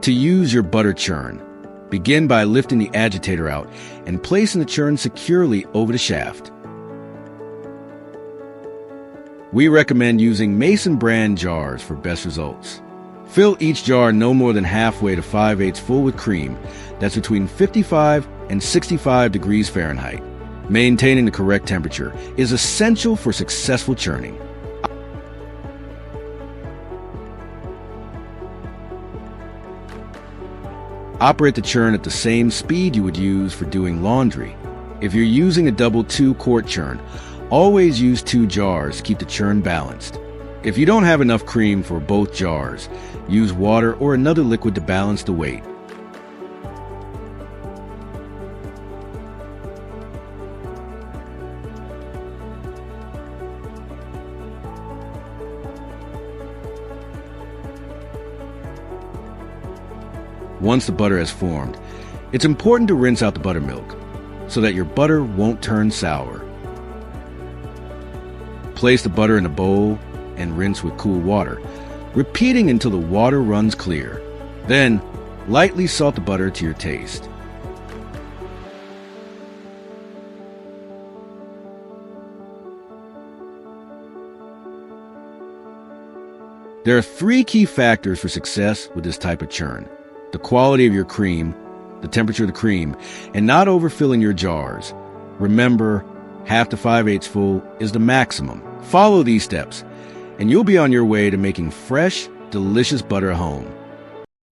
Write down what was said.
To use your butter churn, begin by lifting the agitator out and placing the churn securely over the shaft. We recommend using Mason brand jars for best results. Fill each jar no more than halfway to 5/8 full with cream that's between 55 and 65 degrees Fahrenheit. Maintaining the correct temperature is essential for successful churning. Operate the churn at the same speed you would use for doing laundry. If you're using a double 2-quart churn, always use 2 jars to keep the churn balanced. If you don't have enough cream for both jars, use water or another liquid to balance the weight. Once the butter has formed, it's important to rinse out the buttermilk so that your butter won't turn sour. Place the butter in a bowl and rinse with cool water, repeating until the water runs clear. Then, lightly salt the butter to your taste. There are 3 key factors for success with this type of churn: the quality of your cream, the temperature of the cream, and not overfilling your jars. Remember, half to 5/8 full is the maximum. Follow these steps, and you'll be on your way to making fresh, delicious butter at home.